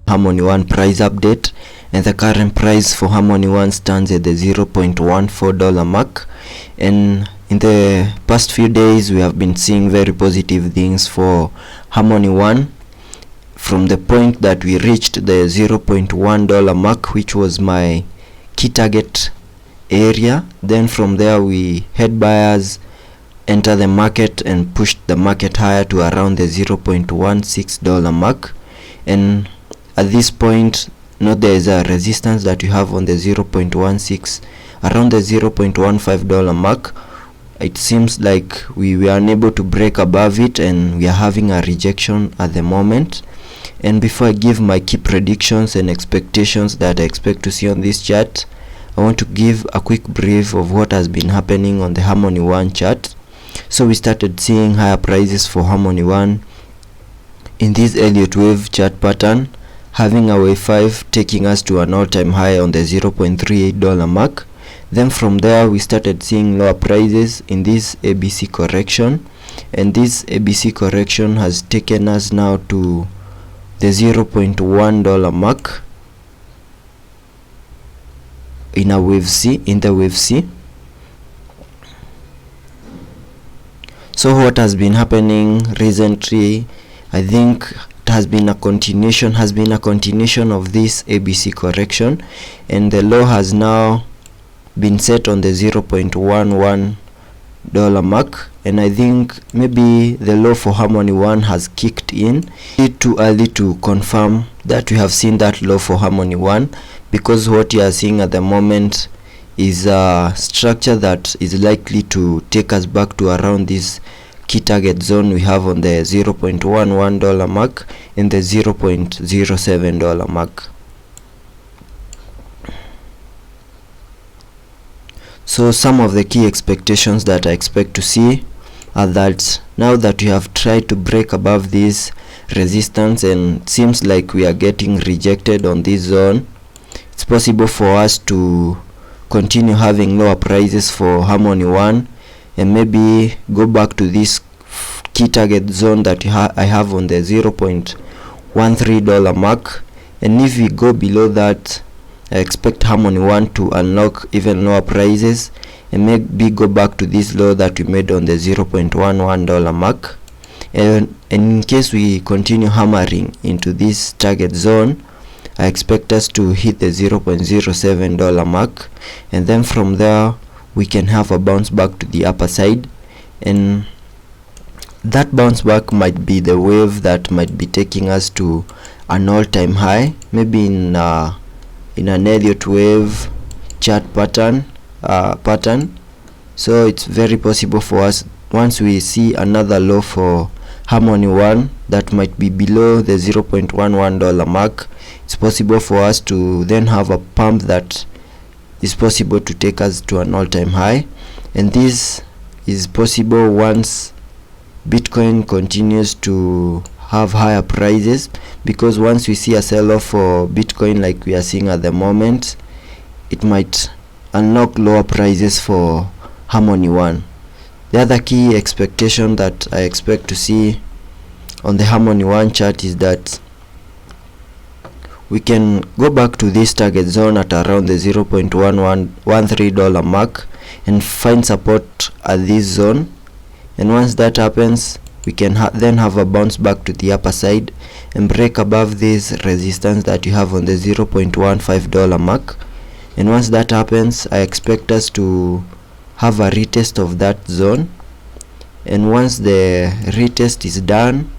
Harmony One price update, and the current price for Harmony One stands at the $0.14 mark. And in the past few days we have been seeing very positive things for Harmony One, from the point that we reached the $0.1 mark, which was my key target area. Then from there we had buyers enter the market and pushed the market higher to around the $0.16 mark. And at this point, note there is a resistance that you have on the 0.16, around the $0.15 mark. It seems like we were unable to break above it, and we are having a rejection at the moment. And before I give my key predictions and expectations that I expect to see on this chart, I want to give a quick brief of what has been happening on the Harmony One chart. So we started seeing higher prices for Harmony One in this Elliott wave chart pattern, having a wave 5 taking us to an all-time high on the $0.38 mark. Then from there we started seeing lower prices in this ABC correction, and this ABC correction has taken us now to the $0.1 mark in the wave C. So what has been happening recently, I think it has been a continuation of this ABC correction, and the low has now been set on the $0.11 mark. And I think maybe the low for Harmony One has kicked in. It's too early to confirm that we have seen that low for Harmony One, because what you are seeing at the moment is a structure that is likely to take us back to around this key target zone we have on the $0.11 mark and the $0.07 mark. So some of the key expectations that I expect to see are that now that we have tried to break above this resistance and it seems like we are getting rejected on this zone, it's possible for us to continue having lower prices for Harmony One and maybe go back to this key target zone that I have on the $0.13 mark. And if we go below that, I expect Harmony One to unlock even lower prices and maybe go back to this low that we made on the $0.11 mark. And in case we continue hammering into this target zone, I expect us to hit the $0.07 mark, and then from there we can have a bounce back to the upper side, and that bounce back might be the wave that might be taking us to an all-time high, maybe in an Elliott wave chart pattern. So it's very possible for us, once we see another low for Harmony One that might be below the $0.11 mark, it's possible for us to then have a pump that is possible to take us to an all-time high. And this is possible once Bitcoin continues to have higher prices, because once we see a sell-off for Bitcoin like we are seeing at the moment, it might unlock lower prices for Harmony One. The other key expectation that I expect to see on the Harmony One chart is that we can go back to this target zone at around the $0.13 mark and find support at this zone. And once that happens, we can then have a bounce back to the upper side and break above this resistance that you have on the $0.15 mark. And once that happens, I expect us to have a retest of that zone, and once the retest is done,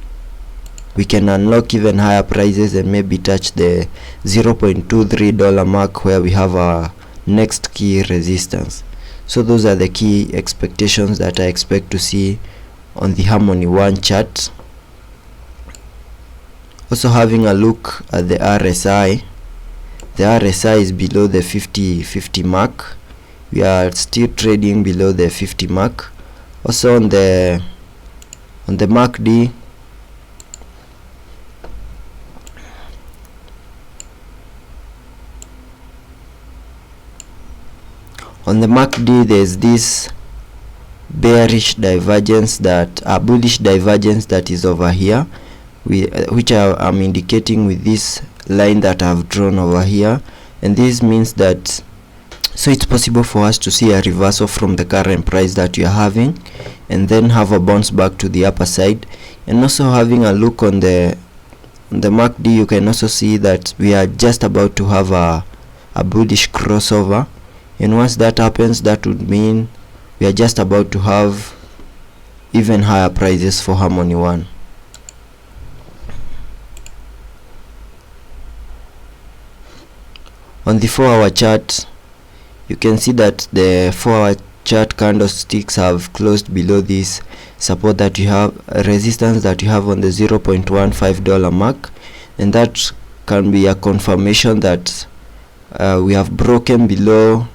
we can unlock even higher prices and maybe touch the $0.23 mark, where we have our next key resistance. So those are the key expectations that I expect to see on the Harmony One chart. Also having a look at the RSI. The RSI is below the 50 mark. We are still trading below the 50 mark. Also on the MACD, there's this bearish divergence, that bullish divergence that is over here, which I'm indicating with this line that I've drawn over here, and this means that so it's possible for us to see a reversal from the current price that you're having and then have a bounce back to the upper side. And also having a look on the MACD, you can also see that we are just about to have a bullish crossover, and once that happens, that would mean we are just about to have even higher prices for Harmony One. On the 4-hour chart, you can see that the 4-hour chart candlesticks have closed below this support that you have, resistance that you have on the $0.15 mark, and that can be a confirmation that we have broken below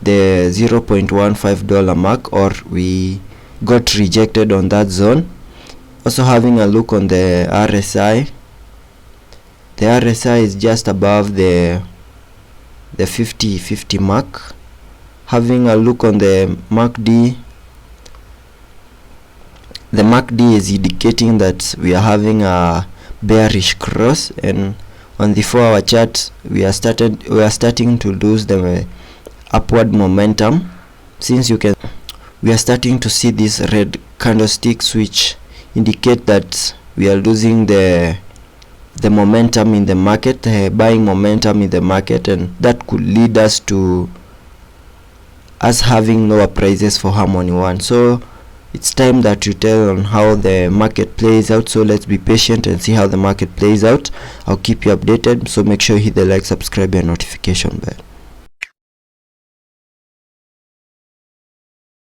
the $0.15 mark, or we got rejected on that zone. Also having a look on the RSI, the RSI is just above the 50 mark. Having a look on the MACD, the MACD is indicating that we are having a bearish cross, and on the 4-hour chart we are starting to lose the upward momentum, since we are starting to see these red candlesticks which indicate that we are losing the momentum in the market, buying momentum in the market, and that could lead us to us having lower prices for Harmony One. So it's time that you tell on how the market plays out, so let's be patient and see how the market plays out. I'll keep you updated, so make sure you hit the like, subscribe and notification bell.